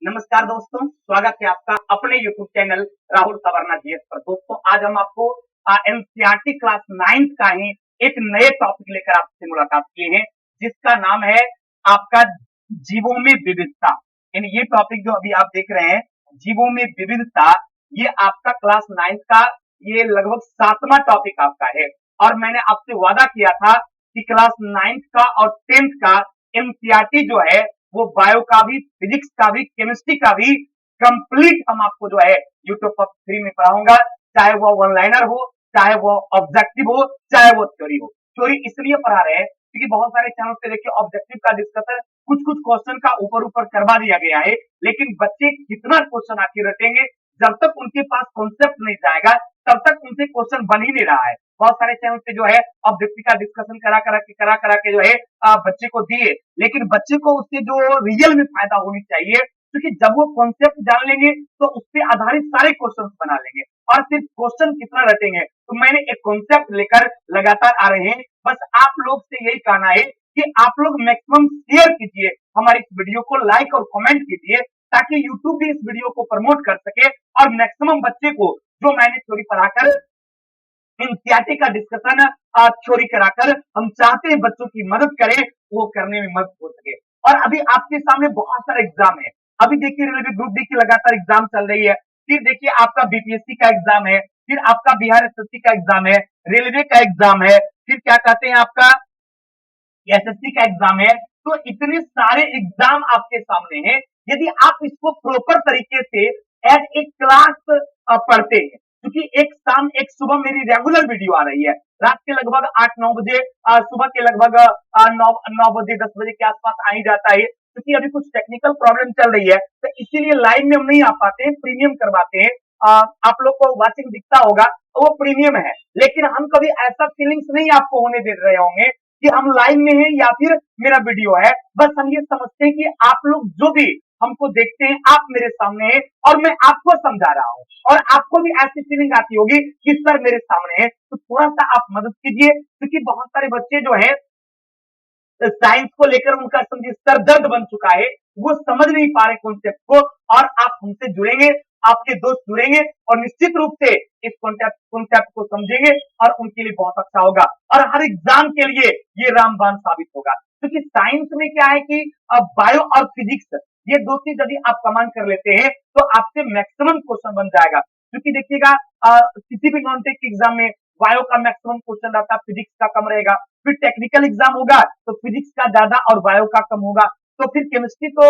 नमस्कार दोस्तों, स्वागत है आपका अपने YouTube channel Rahul Savarna GS पर। दोस्तों, आज हम आपको एनसीईआरटी क्लास 9 का ही एक नए टॉपिक लेकर आपसे मुलाकात किए हैं, जिसका नाम है आपका जीवों में विविधता। यानी ये टॉपिक जो अभी आप देख रहे हैं, जीवों में विविधता, ये आपका क्लास 9 का ये लगभग 7वां टॉपिक आपका है। और मैंने आपसे वादा किया था कि क्लास 9 का और 10th का एनसीईआरटी जो है वो बायो का भी, फिजिक्स का भी, केमिस्ट्री का भी कंप्लीट हम आपको जो है यूट्यूब पर फ्री में पढ़ाऊंगा। चाहे वो वन लाइनर हो, चाहे वो ऑब्जेक्टिव हो, चाहे वो थ्योरी हो। थ्योरी इसलिए पढ़ा रहे हैं क्योंकि बहुत सारे चैनल पे देखिए ऑब्जेक्टिव का डिस्कशन कुछ कुछ क्वेश्चन का ऊपर ऊपर करवा दिया गया है, लेकिन बच्चे कितना क्वेश्चन आके रटेंगे, जब तक उनके पास कॉन्सेप्ट नहीं जाएगा तब तक उनसे क्वेश्चन बन ही नहीं रहा है। बहुत सारे चैनल पे जो है ऑब्जेक्टिव का डिस्कशन करा करा के जो है बच्चे को दिए, लेकिन बच्चे को उससे जो रियल में फायदा होनी चाहिए, क्योंकि जब वो कॉन्सेप्ट जान लेंगे तो उस पे आधारित सारे क्वेश्चन बना लेंगे और सिर्फ क्वेश्चन कितना रटेंगे। तो मैंने एक कॉन्सेप्ट लेकर लगातार आ रहे हैं। बस आप लोग से यही कहना है कि आप लोग मैक्सिमम शेयर कीजिए, हमारी इस वीडियो को लाइक और कमेंट कीजिए, ताकि यूट्यूब भी इस वीडियो को प्रमोट कर सके और मैक्सिमम बच्चे को जो मैंने थ्योरी पढ़ाकर एनसीईआरटी का डिस्कशन थ्योरी कराकर हम चाहते हैं बच्चों की मदद करें, वो करने में मदद हो सके। और अभी आपके सामने बहुत सारे एग्जाम है। अभी देखिए रेलवे ग्रुप डी की लगातार एग्जाम चल रही है, फिर देखिए आपका बीपीएससी का एग्जाम है, फिर आपका बिहार एसएससी का एग्जाम है, रेलवे का एग्जाम है, फिर क्या कहते हैं आपका एसएससी का एग्जाम है। तो इतने सारे एग्जाम आपके सामने हैं। यदि आप इसको प्रॉपर तरीके से एज ए क्लास पढ़ते हैं, क्योंकि एक शाम एक सुबह मेरी रेगुलर वीडियो आ रही है, रात के लगभग 8-9 बजे, सुबह के लगभग 9 बजे 10 बजे के आसपास आ ही जाता है, क्योंकि अभी कुछ टेक्निकल प्रॉब्लम चल रही है, तो इसीलिए लाइव में हम नहीं आ पाते हैं, प्रीमियम करवाते हैं। आप लोग को वॉचिंग दिखता होगा तो वो प्रीमियम है, लेकिन हम कभी ऐसा फीलिंग्स नहीं आपको होने दे रहे होंगे कि हम लाइव में हैं या फिर मेरा वीडियो है। बस हम ये समझते हैं कि आप लोग जो भी हमको देखते हैं, आप मेरे सामने हैं और मैं आपको समझा रहा हूं, और आपको भी ऐसी फीलिंग आती होगी कि सर मेरे सामने है, तो थोड़ा सा आप मदद कीजिए, क्योंकि बहुत सारे बच्चे जो है साइंस को लेकर उनका समझिए सर दर्द बन चुका है, वो समझ नहीं पा रहे कॉन्सेप्ट को। और आप हमसे जुड़ेंगे, आपके दोस्त जुड़ेंगे और निश्चित रूप से इस कॉन्सेप्ट को समझेंगे और उनके लिए बहुत अच्छा होगा, और हर एग्जाम के लिए ये रामबाण साबित होगा। क्योंकि साइंस में क्या है कि बायो और फिजिक्स, ये दो चीज यदि आप कमांड कर लेते हैं तो आपसे मैक्सिमम क्वेश्चन बन जाएगा। क्योंकि देखिएगा किसी भी नॉन टेक एग्जाम में बायो का मैक्सिमम क्वेश्चन रहता है, फिजिक्स का कम रहेगा। फिर टेक्निकल एग्जाम होगा तो फिजिक्स का ज्यादा और बायो का कम होगा। तो फिर केमिस्ट्री तो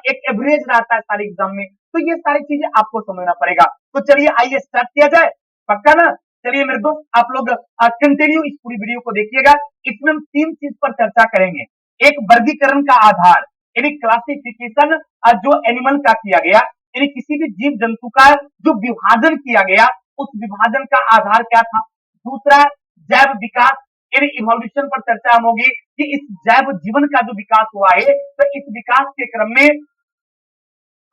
एक एवरेज रहता है सारे एग्जाम में। तो ये सारी चीजें आपको समझना पड़ेगा। तो चलिए आइए स्टार्ट किया जाए, पक्का ना? चलिए मेरे दोस्त, आप लोग कंटिन्यू इस पूरी वीडियो को देखिएगा। इसमें हम 3 चीज पर चर्चा करेंगे। एक, वर्गीकरण का आधार, यानी क्लासिफिकेशन जो एनिमल का किया गया, यानी किसी भी जीव जंतु का जो विभाजन किया गया, उस विभाजन का आधार क्या था। दूसरा, जैव विकास, यानी इवोल्यूशन पर चर्चा हम होगी कि इस जैव जीवन का जो विकास हुआ है, तो इस विकास के क्रम में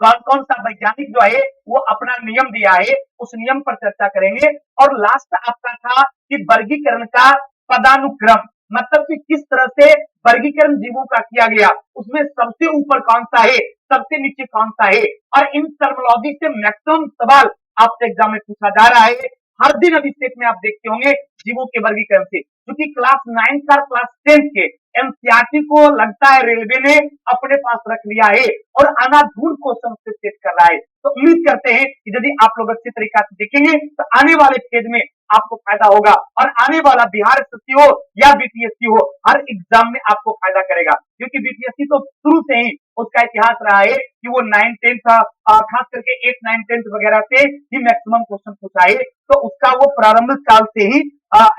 कौन कौन सा वैज्ञानिक जो है वो अपना नियम दिया है, उस नियम पर चर्चा करेंगे। और लास्ट आपका था कि वर्गीकरण का पदानुक्रम, मतलब कि किस तरह से वर्गीकरण जीवों का किया गया, उसमें सबसे ऊपर कौन सा है, सबसे नीचे कौन सा है। और इन टर्मिनोलॉजी से मैक्सिमम सवाल आपसे एग्जाम में पूछा जा रहा है। हर दिन अभी स्टेट में आप देखते होंगे जीवों के वर्गीकरण से, क्योंकि क्लास 9 का क्लास 10 के एनसीईआरटी को लगता है रेलवे ने अपने पास रख लिया है और अनाधून क्वेश्चन से सेट कर रहा है। तो उम्मीद करते हैं कि यदि आप लोग अच्छी तरीका से देखेंगे तो आने वाले फेज में आपको फायदा होगा, और आने वाला बिहार एसएससी हो या बीपीएससी हो, हर एग्जाम में आपको फायदा करेगा। क्योंकि बीपीएससी तो शुरू से ही उसका इतिहास रहा है कि वो 9-10 खास करके 8-9-10 वगैरह से ही मैक्सिमम क्वेश्चन पूछा है। तो उसका वो प्रारंभिक काल से ही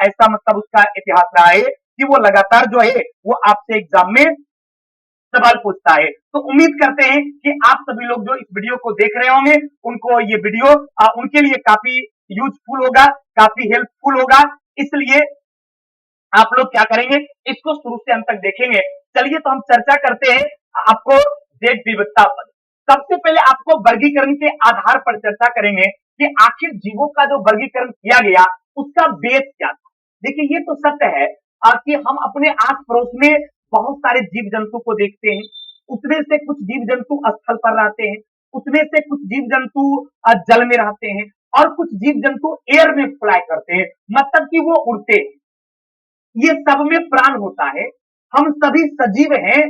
ऐसा मतलब उसका इतिहास रहा है कि वो लगातार जो है वो आपसे एग्जाम में सवाल पूछता है। तो उम्मीद करते हैं कि आप सभी लोग जो इस वीडियो को देख रहे होंगे, उनको ये वीडियो उनके लिए काफी यूजफुल होगा, काफी हेल्पफुल होगा। इसलिए आप लोग क्या करेंगे, इसको शुरू से अंत तक देखेंगे। चलिए तो हम चर्चा करते हैं आपको जैव विविधता पर। सबसे पहले आपको वर्गीकरण के आधार पर चर्चा करेंगे कि आखिर जीवों का जो वर्गीकरण किया गया उसका बेस क्या था। देखिए, ये तो सत्य है कि हम अपने आस पड़ोस में बहुत सारे जीव जंतु को देखते हैं, उसमें से कुछ जीव जंतु स्थल पर रहते हैं, उसमें से कुछ जीव जंतु जल में रहते हैं और कुछ जीव जंतु एयर में फ्लाई करते हैं, मतलब कि वो उड़ते हैं। ये सब में प्राण होता है, हम सभी सजीव हैं,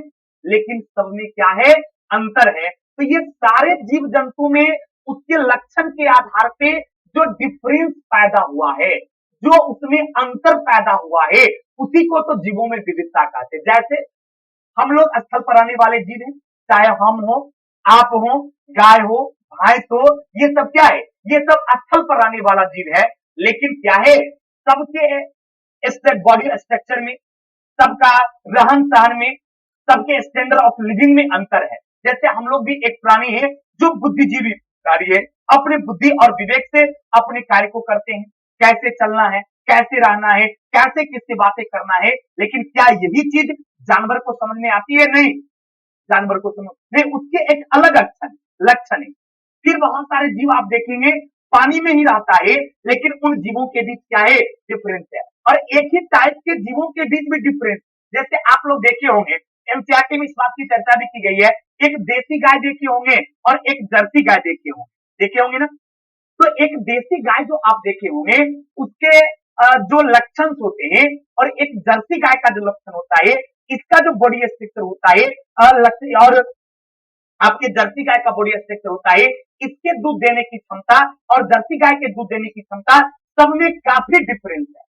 लेकिन सब में क्या है, अंतर है। तो ये सारे जीव जंतु में उसके लक्षण के आधार पे जो डिफरेंस पैदा हुआ है, जो उसमें अंतर पैदा हुआ है, उसी को तो जीवों में विविधता कहते हैं। जैसे हम लोग स्थल पर रहने वाले जीव हैं, चाहे हम हो, आप हो, गाय हो, भैंस हो, ये सब क्या है, ये सब स्थल पर रहने वाला जीव है। लेकिन क्या है, सबके बॉडी स्ट्रक्चर में, सबका रहन सहन में, सबके स्टैंडर्ड ऑफ लिविंग में अंतर है। जैसे हम लोग भी एक प्राणी है जो बुद्धिजीवी कार्य है, अपने बुद्धि और विवेक से अपने कार्य को करते हैं, कैसे चलना है, कैसे रहना है, कैसे किससे बातें करना है। लेकिन क्या यही चीज जानवर को समझ में आती है? नहीं, जानवर को समझ नहीं, उसके एक अलग लक्षण है। फिर बहुत सारे जीव आप देखेंगे पानी में ही रहता है, लेकिन उन जीवों के बीच क्या है, डिफरेंस है। और एक ही टाइप के जीवों के बीच में डिफरेंस, जैसे आप लोग देखे होंगे, एनसीईआरटी में इस बात की चर्चा भी की गई है, एक देसी गाय देखे होंगे और एक जर्सी गाय देखे होंगे ना। तो एक देसी गाय जो आप देखे होंगे, उसके जो लक्षण होते हैं, और एक जर्सी गाय का जो लक्षण होता है, इसका जो बॉडी स्ट्रक्चर होता है, और आपके जर्सी गाय का बॉडी स्ट्रक्चर होता है, इसके दूध देने की क्षमता और जर्सी गाय के दूध देने की क्षमता, सब में काफी डिफरेंस है।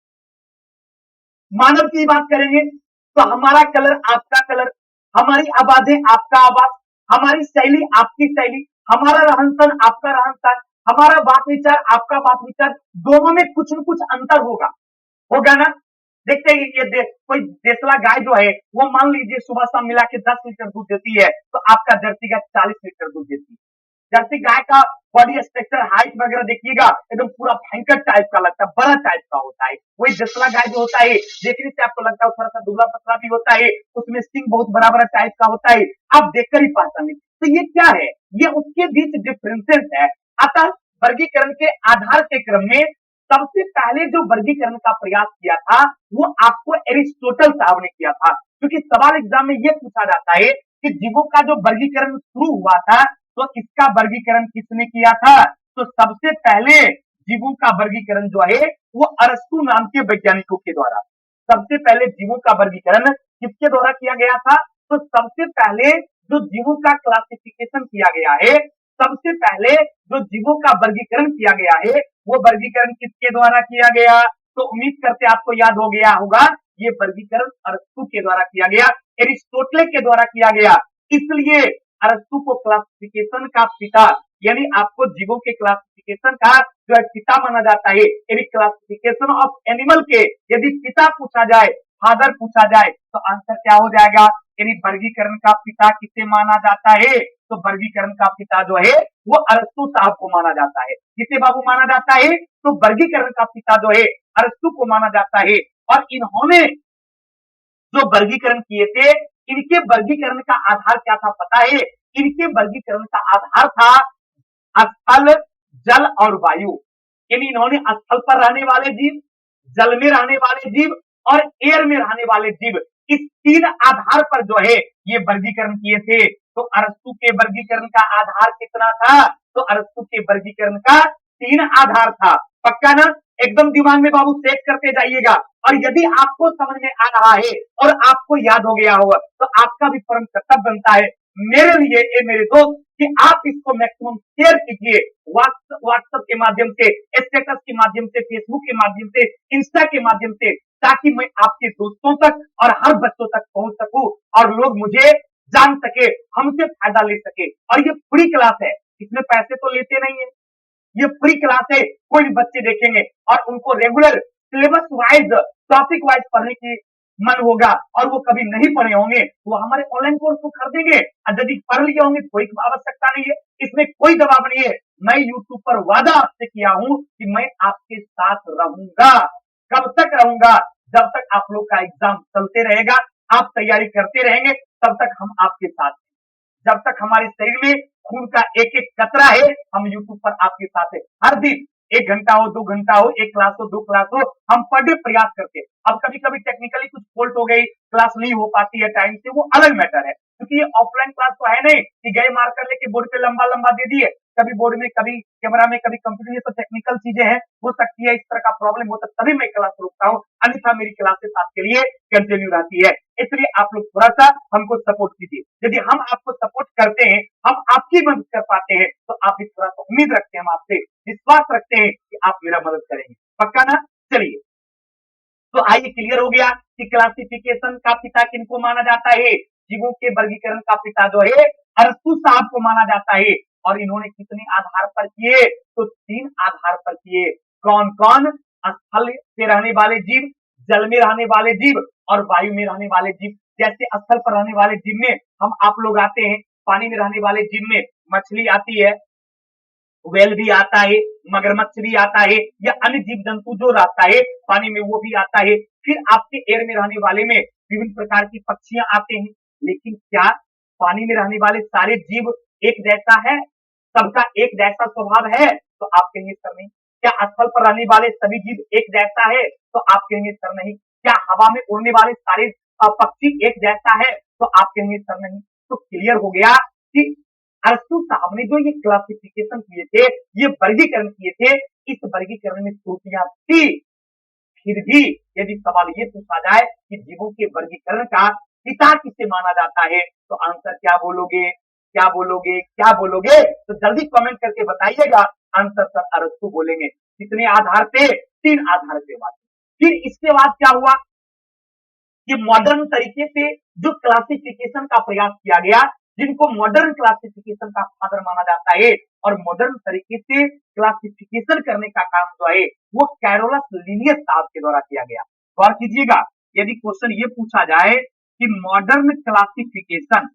मानव की बात करेंगे तो हमारा कलर आपका कलर, हमारी आवाजें आपका आवाज, हमारी शैली आपकी शैली, हमारा रहन सहन आपका रहन सहन, हमारा बात विचार आपका बात विचार, दोनों में कुछ न कुछ अंतर होगा ना। देखते हैं ये कोई देसला गाय जो है, वो मान लीजिए सुबह शाम मिला के 10 लीटर दूध देती है, तो आपका जर्सी गाय 40 लीटर दूध देती है। जर्सी गाय का बॉडी स्ट्रक्चर, हाइट वगैरह देखिएगा, एकदम पूरा भयंकर टाइप का लगता है, बड़ा टाइप का होता है। वही देसला गाय जो होता है, देखने से आपको लगता है थोड़ा सा दुबला पतला भी होता है, उसमें सिंग बहुत बड़ा बड़ा टाइप का होता है, आप देखकर ही पहचानेंगे। तो ये क्या है, ये उसके बीच डिफरेंसेस है। अतः वर्गीकरण के आधार के क्रम में सबसे पहले जो वर्गीकरण का प्रयास किया था, वो आपको एरिस्टोटल साहब ने किया था। क्योंकि सवाल एग्जाम में ये पूछा जाता है कि जीवों का जो वर्गीकरण शुरू हुआ था, तो इसका वर्गीकरण किसने किया था? तो सबसे पहले जीवों का वर्गीकरण जो है, वो अरस्तु नाम के वैज्ञानिकों के द्वारा, सबसे पहले जीवों का वर्गीकरण किसके द्वारा किया गया था? तो सबसे पहले जो जीवों का क्लासिफिकेशन किया गया है, सबसे पहले जो जीवों का वर्गीकरण किया गया है, वो वर्गीकरण किसके द्वारा किया गया? तो उम्मीद करते आपको याद हो गया होगा, ये वर्गीकरण अरस्तु के द्वारा किया गया, एरिस्टोटल के द्वारा किया गया। इसलिए अरस्तु को क्लासिफिकेशन का पिता, यानी आपको जीवों के क्लासिफिकेशन का जो है पिता माना जाता है। यानी क्लासिफिकेशन ऑफ एनिमल के यदि पिता पूछा जाए, फादर पूछा जाए, तो आंसर क्या हो जाएगा? यानी वर्गीकरण का पिता किसे माना जाता है? तो वर्गीकरण का पिता जो है, वो अरस्तु साहब को माना जाता है। किसे बाबू माना जाता है? तो वर्गीकरण का पिता जो है, अरस्तु को माना जाता है। और इन्होंने जो वर्गीकरण किए थे, इनके वर्गीकरण का आधार क्या था पता है? इनके वर्गीकरण का आधार था स्थल, जल और वायु। यानी इन्होंने स्थल पर रहने वाले जीव, जल में रहने वाले जीव और एयर में रहने वाले जीव, इस तीन आधार पर जो है ये वर्गीकरण किए थे। तो अरस्तु के वर्गीकरण का आधार कितना था? तो अरस्तु के वर्गीकरण का 3 आधार था। पक्का ना? एकदम दिमाग में बाबू सेट करते जाइएगा। और यदि आपको समझ में आ रहा है और आपको याद हो गया होगा, तो आपका भी परम कर्तव्य बनता है मेरे लिए, ये मेरे दोस्त, कि आप इसको मैक्सिमम शेयर कीजिए, व्हाट्सएप के माध्यम से, स्टेटस के माध्यम से, फेसबुक के माध्यम से, इंस्टा के माध्यम से, ताकि मैं आपके दोस्तों तक और हर बच्चों तक पहुंच सकूं और लोग मुझे जान सके, हमसे फायदा ले सके। और ये फ्री क्लास है, इसमें पैसे तो लेते नहीं है, ये फ्री क्लास है। कोई भी बच्चे देखेंगे और उनको regular syllabus wise, topic wise पढ़ने की मन होगा और वो कभी नहीं पढ़े होंगे, वो हमारे ऑनलाइन कोर्स को खरीदेंगे। और यदि पढ़ लिए होंगे, कोई आवश्यकता नहीं है, इसमें कोई दबाव नहीं है। मैं यूट्यूब पर वादा आपसे किया हूं कि मैं आपके साथ रहूंगा। कब तक रहूंगा? जब तक आप लोग का एग्जाम चलते रहेगा, आप तैयारी करते रहेंगे, तब तक हम आपके साथ हैं। जब तक हमारे शरीर में खून का एक एक कतरा है, हम यूट्यूब पर आपके साथ है। हर दिन 1 घंटा हो, 2 घंटा हो, 1 क्लास हो, 2 क्लास हो, हम पर डे प्रयास करते हैं। अब कभी कभी टेक्निकली कुछ फॉल्ट हो गई, क्लास नहीं हो पाती है टाइम से, वो अलग मैटर है। क्योंकि ये ऑफलाइन क्लास तो है नहीं कि गए मार्कर लेके बोर्ड पे लंबा लंबा दे दिए, कभी बोर्ड में, कभी कैमरा में, कभी कंप्यूटर, ये तो टेक्निकल चीजें हैं, हो सकती है इस तरह का प्रॉब्लम होता, तभी मैं क्लास रोकता हूँ, अन्यथा मेरी क्लासेस आपके लिए कंटिन्यू रहती है। इसलिए आप लोग थोड़ा सा हमको सपोर्ट कीजिए। यदि हम आपको सपोर्ट करते हैं, हम आपकी मदद कर पाते हैं, तो आप भी थोड़ा सा उम्मीद रखते हैं, हम आपसे विश्वास रखते हैं कि आप मेरा मदद करेंगे। पक्का ना? चलिए, तो आइए, क्लियर हो गया कि क्लासिफिकेशन का पिता किनको माना जाता है। जीवों के वर्गीकरण का पिता जो है अरस्तु साहब को माना जाता है। और इन्होंने कितने आधार पर किए? तो 3 आधार पर किए। कौन कौन? स्थल पे रहने वाले जीव, जल में रहने वाले जीव और वायु में रहने वाले जीव। जैसे स्थल पर रहने वाले जीव में हम आप लोग आते हैं, पानी में रहने वाले जीव में मछली आती है, व्हेल भी आता है, मगरमच्छ भी आता है, या अन्य जीव जंतु जो रहता है पानी में वो भी आता है। फिर आपके एयर में रहने वाले में विभिन्न प्रकार की पक्षियां आते हैं। लेकिन क्या पानी में रहने वाले सारे जीव एक जैसा है? सबका एक जैसा स्वभाव है? तो आप कहेंगे सर नहीं। क्या स्थल पर रहने वाले सभी जीव एक जैसा है? तो आप कहेंगे सर नहीं। क्या हवा में उड़ने वाले सारे पक्षी एक जैसा है? तो आप कहेंगे सर नहीं। तो क्लियर हो गया कि अरस्तु साहब ने जो ये क्लासिफिकेशन किए थे, ये वर्गीकरण किए थे, इस वर्गीकरण में त्रुटियां थी। फिर भी यदि सवाल ये पूछा जाए कि जीवों के वर्गीकरण का पिता किसे माना जाता है, तो आंसर क्या बोलोगे? क्या बोलोगे? क्या बोलोगे? तो जल्दी कमेंट करके बताइएगा। आंसर सर अरस्तु बोलेंगे। कितने आधार पे? 3 आधार पे बात। फिर इसके बाद क्या हुआ कि मॉडर्न तरीके से जो क्लासिफिकेशन का प्रयास किया गया, जिनको मॉडर्न क्लासिफिकेशन का फादर माना जाता है, और मॉडर्न तरीके से क्लासिफिकेशन करने का काम जो है वो कैरोलस लिनियस साहब के द्वारा किया गया। गौर कीजिएगा, यदि क्वेश्चन ये पूछा जाए कि मॉडर्न क्लासिफिकेशन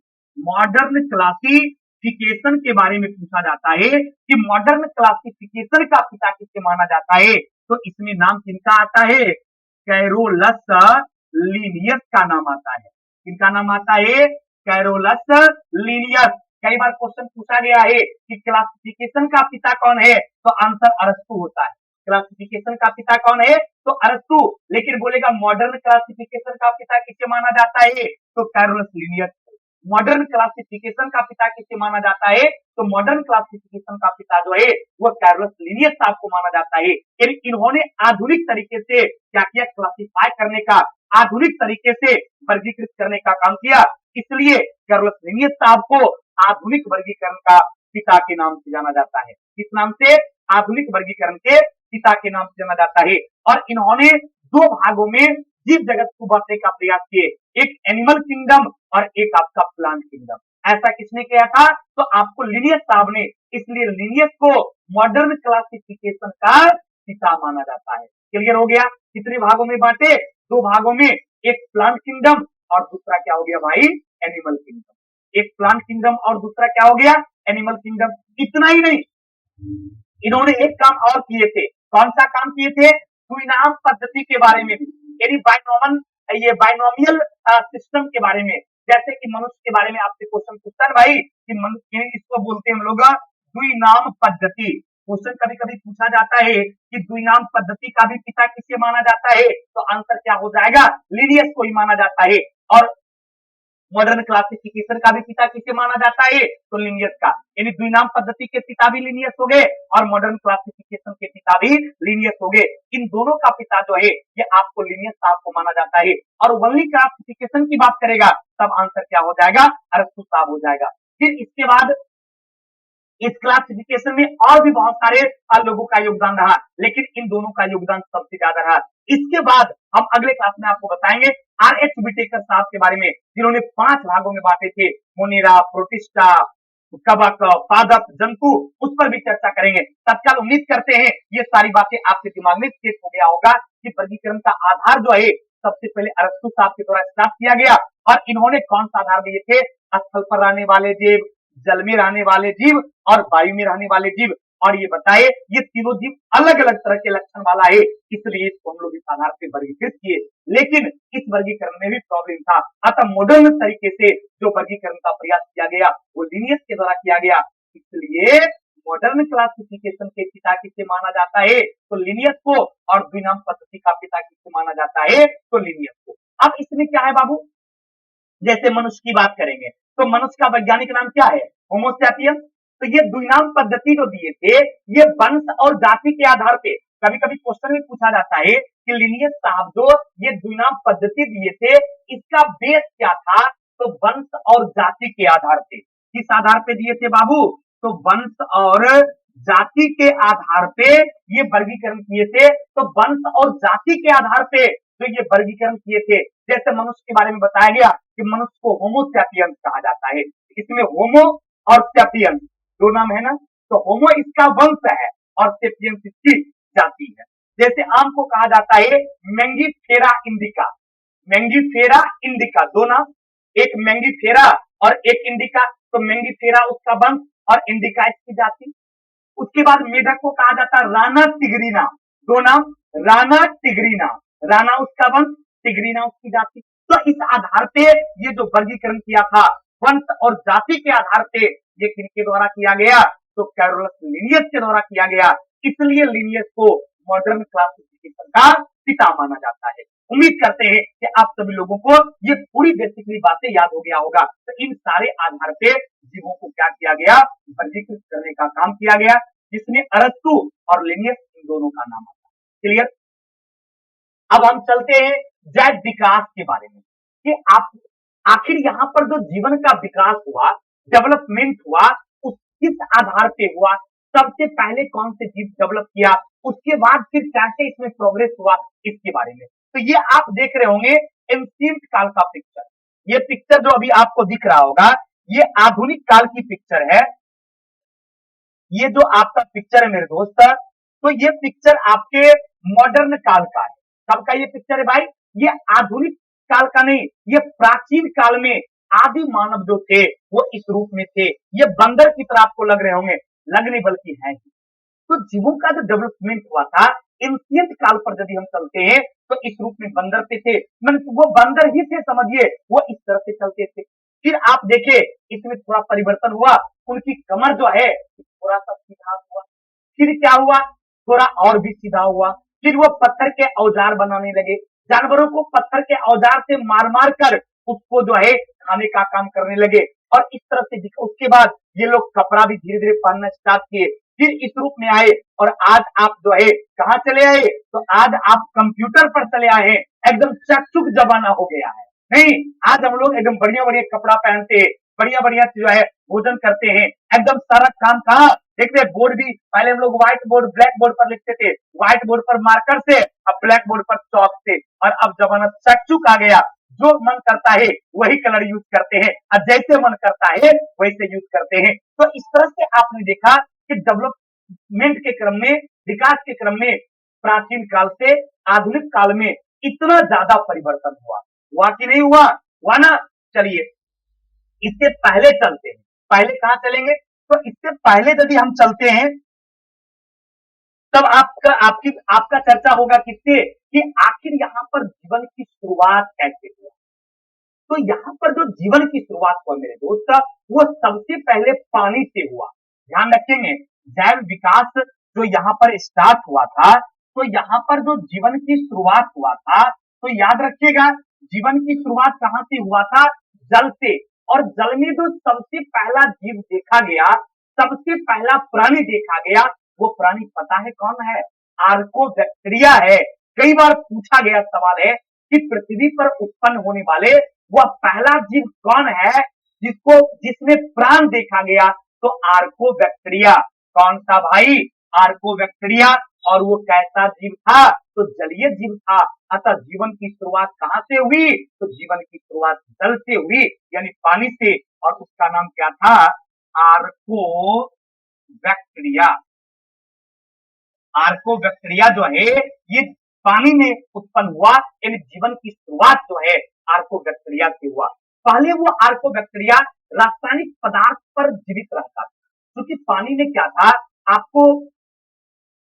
के बारे में पूछा जाता है कि मॉडर्न क्लासिफिकेशन का पिता किसे माना जाता है, तो इसमें नाम किनका आता है? कैरोलस लीनियस का नाम आता है। किनका नाम आता है? Carolus Linnaeus. कई बार क्वेश्चन पूछा गया है कि क्लासिफिकेशन का पिता कौन है, तो आंसर अरस्तु होता है। क्लासिफिकेशन का पिता कौन है? तो अरस्तु। लेकिन बोलेगा मॉडर्न क्लासिफिकेशन का पिता किसे माना जाता है, तो कैरोलस लीनियस। मॉडर्न क्लासिफिकेशन का पिता किसे माना जाता है, तो मॉडर्न क्लासिफिकेशन का पिता जो है वो कैरोलस लिनियस साहब को माना जाता है। यानी इन्होंने आधुनिक तरीके से क्या किया? क्लासिफाई करने का, आधुनिक तरीके से वर्गीकृत करने का काम किया। इसलिए कैरोलस लिनियस साहब को आधुनिक वर्गीकरण का पिता के नाम से जाना जाता है। किस नाम से? आधुनिक वर्गीकरण के पिता के नाम से जाना जाता है। और इन्होंने 2 भागों में जीव जगत को बांटने का प्रयास किए, एक एनिमल किंगडम और एक आपका प्लांट किंगडम। ऐसा किसने किया था? तो आपको लिनियस साहब ने। इसलिए लिनियस को मॉडर्न क्लासिफिकेशन का पिता माना जाता है। क्लियर हो गया? कितने भागों में बांटे? 2 भागों में, एक प्लांट किंगडम और दूसरा क्या हो गया भाई? Animal kingdom. एक प्लांट किंगडम और दूसरा क्या हो गया? Animal kingdom. इतना ही नहीं, इन्होंने एक काम और किए थे। कौन सा काम किए थे? सुइनाम पद्धति के बारे में भी, यानी बाइनोमियल सिस्टम के बारे में। जैसे कि मनुष्य के बारे में आपसे क्वेश्चन पूछता है भाई कि मनुष्य, इसको बोलते हैं हम लोग द्विनाम पद्धति। क्वेश्चन कभी कभी पूछा जाता है कि द्विनाम पद्धति का भी पिता किसे माना जाता है, तो आंसर क्या हो जाएगा? लिनियस को ही माना जाता है। और मॉडर्न क्लासिफिकेशन का भी पिता किसे माना जाता है, तो लिनियस का। यानी द्विनाम पद्धति के पिता भी लिनियस हो गए और मॉडर्न क्लासिफिकेशन के पिता भी लिनियस हो गए। इन दोनों का पिता जो है ये आपको लिनियस साहब को माना जाता है। और वनली क्लासिफिकेशन की बात करेगा तब आंसर क्या हो जाएगा? अरस्तु साहब हो जाएगा। फिर इसके बाद इस क्लासिफिकेशन में और भी बहुत सारे लोगों का योगदान रहा, लेकिन इन दोनों का योगदान सबसे ज्यादा रहा। इसके बाद हम अगले क्लास में आपको बताएंगे आर.एच. विटेकर साहब के बारे में, जिन्होंने 5 भागों में बांटे थे, मोनेरा, प्रोटिस्टा, कवक, पादप, जंतु, उस पर भी चर्चा करेंगे। तत्काल उम्मीद करते हैं ये सारी बातें आपके दिमाग में सेट हो गया होगा कि वर्गीकरण का आधार जो है सबसे पहले अरस्तु साहब के द्वारा स्टार्ट किया गया। और इन्होंने कौन सा आधार दिए थे? स्थल पर रहने वाले जीव, जल में रहने वाले जीव और वायु में रहने वाले जीव। और ये बताए ये तीनों जीव अलग अलग तरह के लक्षण वाला है, इसलिए इसको हम लोग इस आधार पे वर्गीकृत किए। लेकिन इस वर्गीकरण में भी प्रॉब्लम था। अतः मॉडर्न तरीके से जो वर्गीकरण का प्रयास किया गया वो लिनियस के द्वारा किया गया। इसलिए मॉडर्न क्लासिफिकेशन के पिता किसे माना जाता है, तो लिनियस को। और द्विनाम पद्धति का पिता किसे माना जाता है, तो लिनियस को। अब इसमें क्या है बाबू, जैसे मनुष्य की बात करेंगे तो मनुष्य का वैज्ञानिक नाम क्या है? Homo sapiens. तो ये द्विनाम पद्धति जो दिए थे, ये वंश और जाति के आधार पे, कभी कभी क्वेश्चन में पूछा जाता है कि लिनियस साहब जो ये द्विनाम पद्धति दिए थे, इसका बेस क्या था? तो वंश और जाति के आधार पे। किस आधार पे दिए थे बाबू? तो वंश और जाति के आधार पे ये वर्गीकरण किए थे। तो वंश और जाति के आधार पे जो ये वर्गीकरण किए थे, जैसे मनुष्य के बारे में बताया गया कि मनुष्य को होमो सैपियंस कहा जाता है। इसमें होमो और सैपियंस दो नाम है ना, तो होमो इसका वंश है और सैपियंस इसकी जाति है। जैसे आम को कहा जाता है मैंगीफेरा इंडिका, मैंगीफेरा इंडिका दो नाम, एक मैंगीफेरा और एक इंडिका। तो मैंगीफेरा उसका वंश और इंडिका इसकी जाति। उसके बाद मेढक को कहा जाता है राना टिगरीना, दो नाम, राना टिगरीना, राना उसका वंश, टिगरीना उसकी जाति। तो इस आधार पे ये जो वर्गीकरण किया था वंश और जाति के आधार पे, ये किनके द्वारा किया गया? तो कैरोलस लिनियस के द्वारा किया गया। इसलिए लिनियस को मॉडर्न क्लासिफिकेशन का पिता माना जाता है। उम्मीद करते हैं कि आप सभी लोगों को ये पूरी बेसिकली बातें याद हो गया होगा। तो इन सारे आधार पे जीवों को क्या किया गया? वर्गीकृत करने का काम किया गया, जिसमें अरस्तु और लिनियस इन दोनों का नाम आता है। क्लियर? अब हम चलते हैं जैव विकास के बारे में कि आप आखिर यहाँ पर जो जीवन का विकास हुआ, डेवलपमेंट हुआ, उस किस आधार पे हुआ? सबसे पहले कौन से जीव डेवलप किया, उसके बाद फिर कैसे इसमें प्रोग्रेस हुआ, इसके बारे में। तो ये आप देख रहे होंगे एंशिएंट काल का पिक्चर। ये पिक्चर जो अभी आपको दिख रहा होगा, ये आधुनिक काल की पिक्चर है। ये जो आपका पिक्चर है मेरे दोस्त, तो ये पिक्चर आपके मॉडर्न काल का है। कब का ये पिक्चर है भाई? ये आधुनिक काल का नहीं, ये प्राचीन काल में आदि मानव जो थे वो इस रूप में थे। ये बंदर की तरह आपको लग रहे होंगे, लगने बल्कि है। तो जीवों का जो डेवलपमेंट हुआ था एंशिएंट काल पर यदि हम चलते हैं, तो इस रूप में बंदर पे थे, मतलब वो बंदर ही थे, समझिए, वो इस तरह से चलते थे। फिर आप देखिए इसमें थोड़ा परिवर्तन हुआ, उनकी कमर जो है थोड़ा सा सीधा हुआ। फिर क्या हुआ? थोड़ा और भी सीधा हुआ। फिर वो पत्थर के औजार बनाने लगे, जानवरों को पत्थर के औजार से मार मार कर उसको जो है खाने का काम करने लगे। और इस तरह से उसके बाद ये लोग कपड़ा भी धीरे धीरे पहनना स्टार्ट किए, फिर इस रूप में आए। और आज आप जो है कहां चले आए? तो आज आप कंप्यूटर पर चले आए हैं। एकदम चकचुक जमाना हो गया है। नहीं, आज हम लोग एकदम बढ़िया बढ़िया कपड़ा पहनते हैं, बढ़िया बढ़िया जो है भोजन करते हैं, एकदम सारा काम कहा देखते। बोर्ड भी पहले हम लोग व्हाइट बोर्ड ब्लैक बोर्ड पर लिखते थे, व्हाइट बोर्ड पर मार्कर से, अब ब्लैक बोर्ड पर चौक से। और अब जमाना चकचुक आ गया, जो मन करता है वही कलर यूज करते हैं और जैसे मन करता है वैसे यूज करते हैं। तो इस तरह से आपने देखा कि डेवलपमेंट के क्रम में, विकास के क्रम में प्राचीन काल से आधुनिक काल में इतना ज्यादा परिवर्तन हुआ कि नहीं हुआ? हुआ ना। चलिए इससे पहले चलते हैं, पहले कहां चलेंगे? तो इससे पहले यदि हम चलते हैं तब आपका चर्चा होगा किससे कि आखिर यहाँ पर जीवन की शुरुआत कैसे हुआ। तो यहाँ पर जो जीवन की शुरुआत हुआ मेरे दोस्त, वो सबसे पहले पानी से हुआ। ध्यान रखेंगे, जैव विकास जो यहाँ पर स्टार्ट हुआ था, तो यहाँ पर जो जीवन की शुरुआत हुआ था, तो याद रखिएगा जीवन की शुरुआत कहां से हुआ था? जल से। और जल में जो सबसे पहला जीव देखा गया, सबसे पहला प्राणी देखा गया, वो प्राणी पता है कौन है? आर्कोबैक्टीरिया है। कई बार पूछा गया सवाल है कि पृथ्वी पर उत्पन्न होने वाले वह पहला जीव कौन है जिसमें प्राण देखा गया? तो आर्कोबैक्टीरिया। कौन सा भाई? आर्कोबैक्टीरिया। और वो कैसा जीव था? तो जलीय जीव था। अतः जीवन की शुरुआत कहां से हुई? तो जीवन की शुरुआत जल से हुई, यानी पानी से। और उसका नाम क्या था? आर्कोबैक्टीरिया। आर्कोबैक्टीरिया जो है ये पानी में उत्पन्न हुआ, यानी जीवन की शुरुआत जो है आर्कोबैक्टीरिया से हुआ। पहले वो आर्कोबैक्टीरिया रासायनिक पदार्थ पर जीवित रहता था, क्योंकि पानी में क्या था, आपको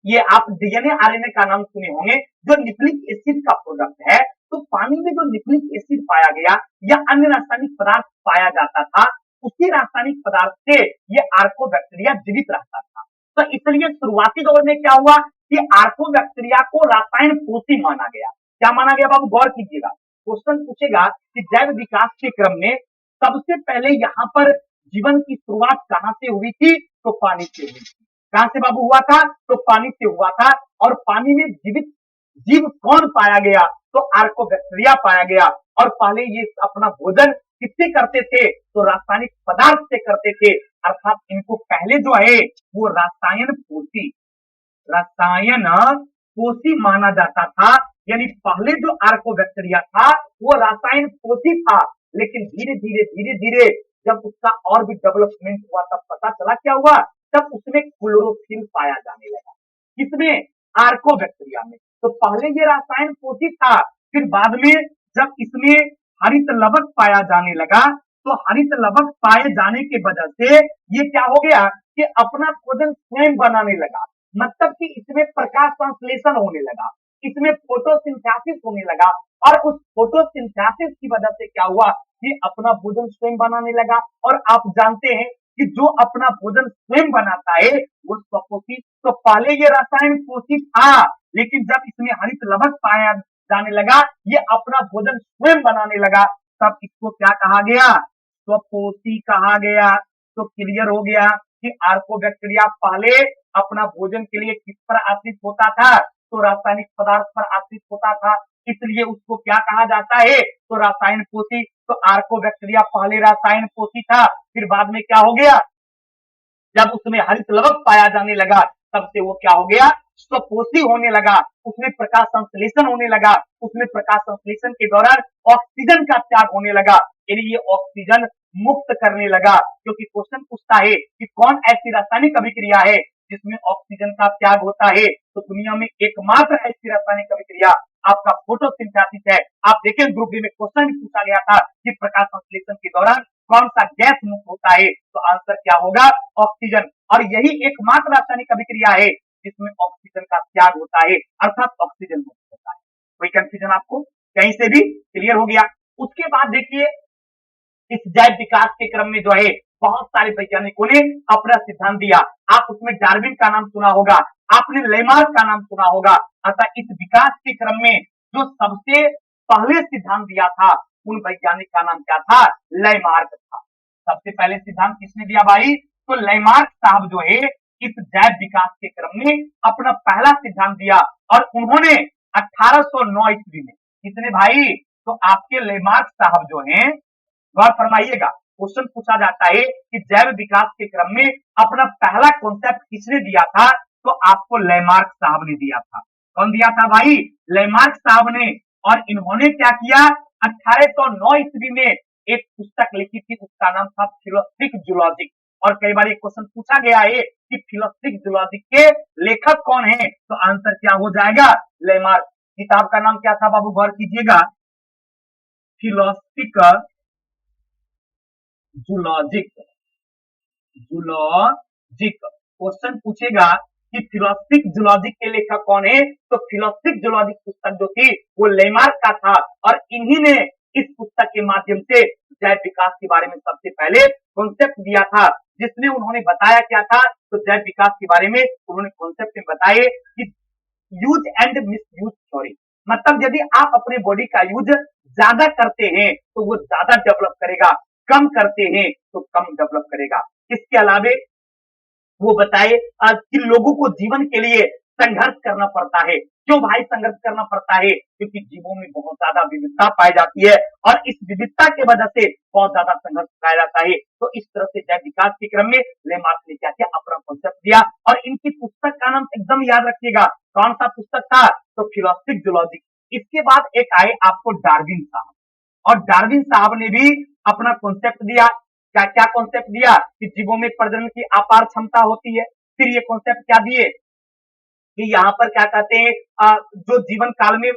ये आप डीएनए आरएनए का नाम सुने होंगे, जो न्यूक्लिक एसिड का प्रोडक्ट है। तो पानी में जो न्यूक्लिक एसिड पाया गया या अन्य रासायनिक पदार्थ पाया जाता था, उसी रासायनिक पदार्थ से ये आर्कोबैक्टीरिया जीवित रहता था। तो इसलिए शुरुआती दौर में क्या हुआ कि आर्कोबैक्टीरिया को रसायन पोषी माना गया। क्या माना गया बाबू? गौर कीजिएगा, क्वेश्चन पूछेगा कि जैव विकास के क्रम में सबसे पहले यहाँ पर जीवन की शुरुआत कहां से हुई थी? तो पानी से हुई थी। कहां से बाबू हुआ था? तो पानी से हुआ था। और पानी में जीवित जीव कौन पाया गया? तो आर्कोबैक्टीरिया पाया गया। और पहले ये अपना भोजन किससे करते थे? तो रासायनिक पदार्थ से करते थे। अर्थात इनको पहले जो है वो रसायन पोषी माना जाता था। यानी पहले जो आर्कोबैक्टीरिया था वो रसायन पोषी था, लेकिन धीरे धीरे जब उसका और भी डेवलपमेंट हुआ तब पता चला क्या हुआ? तब उसमें क्लोरोफिल पाया जाने लगा। किसमें? आर्कोबैक्टीरिया में। तो पहले ये रसायन पोषी था, फिर बाद में जब इसमें हरित लवक पाया जाने लगा, तो हरित लवक पाए जाने की वजह से ये क्या हो गया कि अपना भोजन स्वयं बनाने लगा। मतलब कि इसमें प्रकाश संश्लेषण होने लगा, इसमें फोटोसिंथेसिस होने लगा। और उस फोटोसिंथेसिस की वजह से क्या हुआ कि अपना भोजन स्वयं बनाने लगा। और आप जानते हैं कि जो अपना भोजन स्वयं बनाता है वो स्वपोषी। तो पहले ये रसायन पोषी था, लेकिन जब इसमें हरित लवक पाया जाने लगा, ये अपना भोजन स्वयं बनाने लगा, तब इसको क्या कहा गया? स्वपोषी कहा गया। तो क्लियर हो गया कि आर्कोबैक्टीरिया पहले अपना भोजन के लिए किस पर आश्रित होता था? तो रासायनिक पदार्थ पर आश्रित होता था, इसलिए उसको क्या कहा जाता है? तो रसायन पोषी। तो आर्कोबैक्टीरिया पहले रसायन पोषी था, फिर बाद में क्या हो गया? जब उसमें हरित लवक पाया जाने लगा, तब से वो क्या हो गया? स्वपोषी होने लगा। उसमें प्रकाश संश्लेषण होने लगा, उसमें प्रकाश संश्लेषण के दौरान ऑक्सीजन का त्याग होने लगा, यानी ये ऑक्सीजन मुक्त करने लगा। क्योंकि क्वेश्चन पूछता है कि कौन ऐसी रासायनिक अभिक्रिया है जिसमें ऑक्सीजन का त्याग होता है? तो दुनिया में एकमात्र ऐसी रासायनिक अभिक्रिया आपका फोटोसिंथेसिस है। आप देखिए ग्रुप बी में क्वेश्चन भी पूछा गया था कि प्रकाश संश्लेषण के दौरान कौन सा गैस मुक्त होता है? तो आंसर क्या होगा? ऑक्सीजन। और यही एकमात्र रासायनिक अभिक्रिया है जिसमें ऑक्सीजन का त्याग होता है, अर्थात ऑक्सीजन मुक्त होता है। कोई कंफ्यूजन आपको कहीं से भी? क्लियर हो गया। उसके बाद देखिए इस जैव विकास के क्रम में जो है बहुत सारे वैज्ञानिकों ने अपना सिद्धांत दिया। आप उसमें डार्विन का नाम सुना होगा, आपने लेमार्क का नाम सुना होगा। अतः इस विकास के क्रम में जो सबसे पहले सिद्धांत दिया था उन वैज्ञानिक का नाम क्या था? लेमार्क था। सबसे पहले सिद्धांत किसने दिया भाई? तो लेमार्क साहब जो है इस जैव विकास के क्रम में अपना पहला सिद्धांत दिया। और उन्होंने 1809 ईस्वी में, कितने भाई? तो आपके लेमार्क साहब जो हैं, गौर फरमाइएगा, क्वेश्चन पूछा जाता है कि जैव विकास के क्रम में अपना पहला कॉन्सेप्ट किसने दिया था? तो आपको लेमार्क साहब ने दिया था। कौन दिया था भाई? लेमार्क साहब ने। और इन्होंने क्या किया? 1809 ईस्वी में एक पुस्तक लिखी थी, उसका नाम था फिलोस्फिक जूलॉजिक। और कई बार एक क्वेश्चन पूछा गया है कि फिलोस्फिक जूलॉजिक के लेखक कौन है? तो आंसर क्या हो जाएगा? लेमार्क। किताब का नाम क्या था बाबू? गौर कीजिएगा, फिलोस्फिक जूलॉजिक। जूलॉजिक क्वेश्चन पूछेगा कि फिलोसफिक जूलॉजिक के लेखक कौन है? तो फिलोसफिक जूलॉजिक पुस्तक जो थी वो लेमार्क का था। और इन्हीं ने इस पुस्तक के माध्यम से जैव विकास के बारे में सबसे पहले कॉन्सेप्ट दिया था, जिसमें उन्होंने बताया क्या था? तो जैव विकास के बारे में उन्होंने कॉन्सेप्ट में बताए कि use and miss use theory. मतलब यदि आप अपने बॉडी का यूज ज्यादा करते हैं तो वो ज्यादा डेवलप करेगा, कम करते हैं तो कम डेवलप करेगा। इसके अलावे वो बताए कि लोगों को जीवन के लिए संघर्ष करना पड़ता है। क्यों भाई संघर्ष करना पड़ता है? क्योंकि जीवों में बहुत ज्यादा विविधता पाई जाती है और इस विविधता के वजह से बहुत ज्यादा संघर्ष पाया जाता है। तो इस तरह से जैव विकास के क्रम में लेमार्क ने क्या किया? अपना कॉन्सेप्ट दिया। और इनकी पुस्तक का नाम एकदम याद रखिएगा, कौन सा पुस्तक था? तो फिलोसफिक जूलॉजिक। इसके बाद एक आए आपको डार्विन साहब, और डार्विन साहब ने भी अपना कॉन्सेप्ट दिया। क्या क्या कॉन्सेप्ट दिया? कि जीवों में प्रजनन की अपार क्षमता होती है। फिर ये कॉन्सेप्ट क्या दिए कि यहाँ पर क्या कहते हैं, जो जीवन काल में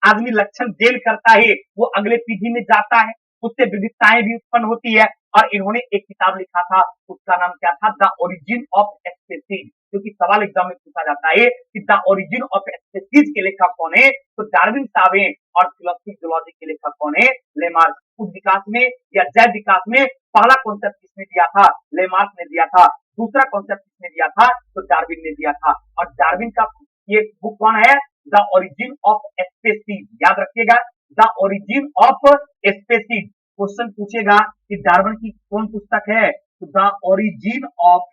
आदमी लक्षण गेन करता है वो अगले पीढ़ी में जाता है, उससे विविधताएं भी उत्पन्न होती है। और इन्होंने एक किताब लिखा था, उसका नाम क्या था? The origin of species. क्योंकि सवाल एग्जाम में पूछा जाता है कि द ओरिजिन ऑफ स्पीसीज के लेखक कौन है? तो डार्विन साहब हैं। और फिलोसफिक जूलॉजी के लेखक कौन है? लेमार्क। उस विकास में या जैव विकास में पहला कॉन्सेप्ट किसने दिया था? लेमार्क ने दिया था। दूसरा कॉन्सेप्ट किसने दिया था? तो डार्विन ने दिया था। और डार्विन का ये बुक कौन है? The origin of species. याद रखिएगा, the origin of species. Question पूछेगा कि डार्विन की कौन पुस्तक है, तो द ओरिजिन ऑफ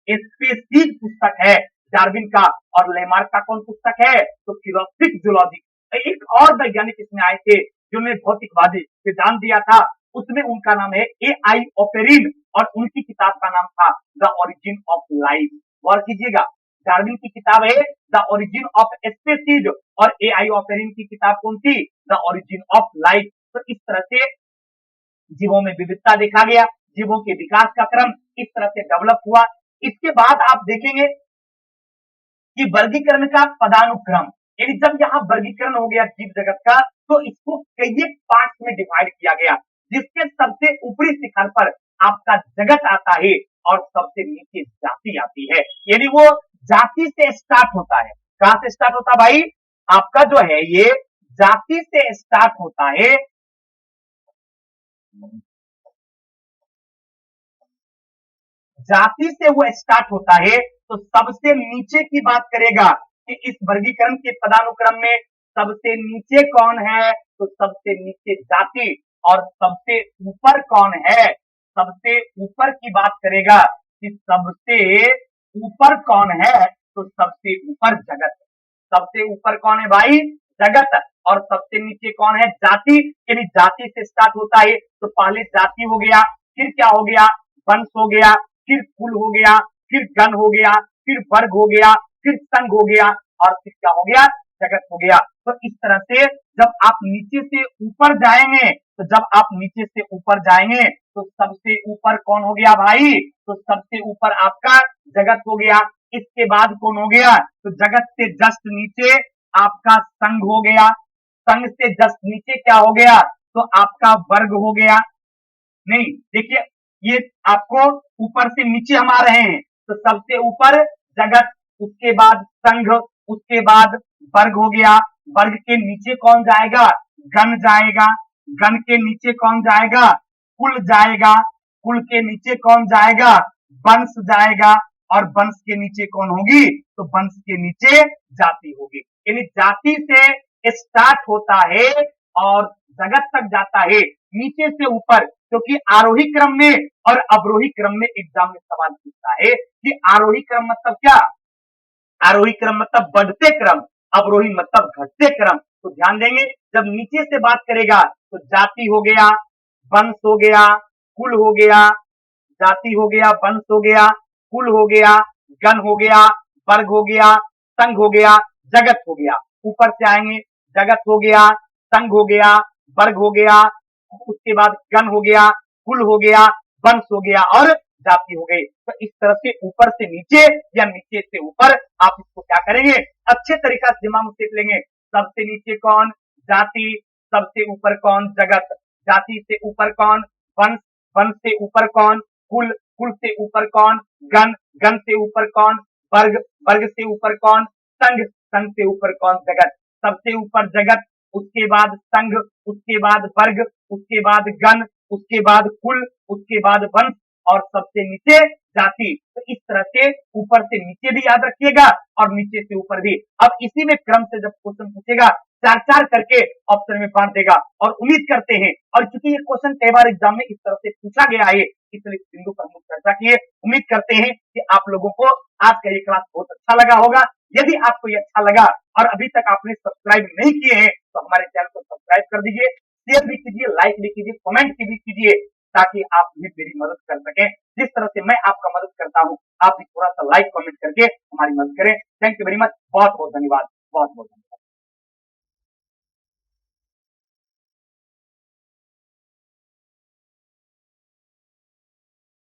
स्पीसीज पुस्तक है डार्विन का। और लेमार्क का कौन पुस्तक है, तो फिलोसफिक जूलॉजी। एक और वैज्ञानिक इसमें आए थे जिन्होंने भौतिकवादी सिद्धांत दिया था, उसमें उनका नाम है A.I. ओपेरिन, और उनकी किताब का नाम था द ओरिजिन ऑफ लाइफ। गौर कीजिएगा, डार्विन की किताब है द ओरिजिन ऑफ स्पीसीज और A.I. ओपेरिन की किताब कौन थी, द ओरिजिन ऑफ लाइफ। तो इस तरह से जीवों में विविधता देखा गया, जीवों के विकास का क्रम इस तरह से डेवलप हुआ। इसके बाद आप देखेंगे कि वर्गीकरण का पदानुक्रम, यानी जब यहाँ वर्गीकरण हो गया जीव जगत का, तो इसको कई पार्ट्स में डिवाइड किया गया, जिसके सबसे ऊपरी शिखर पर आपका जगत आता है और सबसे नीचे जाति आती है। यानी वो जाति से स्टार्ट होता है। कहां से स्टार्ट होता भाई, आपका जो है ये जाति से स्टार्ट होता है। जाति से वो स्टार्ट होता है, तो सबसे नीचे की बात करेगा कि इस वर्गीकरण के पदानुक्रम में सबसे नीचे कौन है, तो सबसे नीचे जाति, और सबसे ऊपर कौन है, सबसे ऊपर की बात करेगा कि सबसे ऊपर कौन है, तो सबसे ऊपर जगत। सबसे ऊपर कौन है भाई, जगत, और सबसे नीचे कौन है, जाति। यानी जाति से स्टार्ट होता है, तो पहले जाति हो गया, फिर क्या हो गया, वंश हो गया, फिर कुल हो गया, फिर गण हो गया, फिर वर्ग हो गया, फिर संघ हो गया, और फिर क्या हो गया, जगत हो गया। तो इस तरह से जब आप नीचे से ऊपर जाएंगे, तो जब आप नीचे से ऊपर जाएंगे, तो सबसे ऊपर कौन हो गया भाई, तो सबसे ऊपर आपका जगत हो गया। इसके बाद कौन हो गया, तो जगत से जस्ट नीचे आपका संघ हो गया, संघ से जस्ट नीचे क्या हो गया, तो आपका वर्ग हो गया। नहीं, देखिए ये आपको ऊपर से नीचे हम आ रहे हैं, तो सबसे ऊपर जगत, उसके बाद संघ, उसके बाद वर्ग हो गया। वर्ग के नीचे कौन जाएगा, गण जाएगा। गण के नीचे कौन जाएगा, कुल जाएगा। कुल के नीचे कौन जाएगा, वंश जाएगा। और वंश के नीचे कौन होगी, तो वंश के नीचे जाति होगी। यानी जाति से स्टार्ट होता है और जगत तक जाता है, नीचे से ऊपर। क्योंकि आरोही क्रम में और अवरोही क्रम में एग्जाम में सवाल पूछता है कि आरोही क्रम मतलब क्या, आरोही क्रम मतलब बढ़ते क्रम, अवरोही मतलब घटते क्रम। तो ध्यान देंगे, जब नीचे से बात करेगा तो जाति हो गया, वंश हो गया, कुल हो गया, जाति हो गया, वंश हो गया, कुल हो गया, गण हो गया, वर्ग हो गया, संघ हो गया, जगत हो गया। ऊपर से आएंगे, जगत हो गया, संघ हो गया, वर्ग हो गया, उसके बाद गण हो गया, कुल हो गया, वंश हो गया, और जाति हो गई। तो इस तरह से ऊपर से नीचे या नीचे से ऊपर आप इसको क्या करेंगे, अच्छे तरीका से दिमाग में सीख लेंगे। सबसे नीचे कौन, जाति, सबसे ऊपर कौन, जगत, जाति से ऊपर कौन, वंश, वंश से ऊपर कौन, कुल, कुल से ऊपर कौन, गण, गण से ऊपर कौन, वर्ग, वर्ग से ऊपर कौन, संघ, संघ से ऊपर कौन, जगत। सबसे ऊपर जगत, उसके बाद संघ, उसके बाद वर्ग, उसके बाद गण, उसके बाद कुल, उसके बाद वंश, और सबसे नीचे जाति। तो इस तरह से ऊपर से नीचे भी याद रखिएगा और नीचे से ऊपर भी। अब इसी में क्रम से जब क्वेश्चन पूछेगा, चार चार करके ऑप्शन में बांट देगा। और उम्मीद करते हैं, और चूंकि ये क्वेश्चन कई बार एग्जाम में इस तरह से पूछा गया है, इसलिए बिंदु पर हम चर्चा किए। उम्मीद करते हैं कि आप लोगों को आज का ये क्लास बहुत अच्छा लगा होगा। यदि आपको ये अच्छा लगा और अभी तक आपने सब्सक्राइब नहीं किए हैं, तो हमारे चैनल को सब्सक्राइब कर दीजिए, शेयर भी कीजिए, लाइक भी कीजिए, कमेंट भी कीजिए, ताकि आप भी मेरी मदद कर सकें। जिस तरह से मैं आपका मदद करता हूं, आप भी थोड़ा सा लाइक कमेंट करके हमारी मदद करें। थैंक यू वेरी मच, बहुत बहुत धन्यवाद, बहुत बहुत धन्यवाद।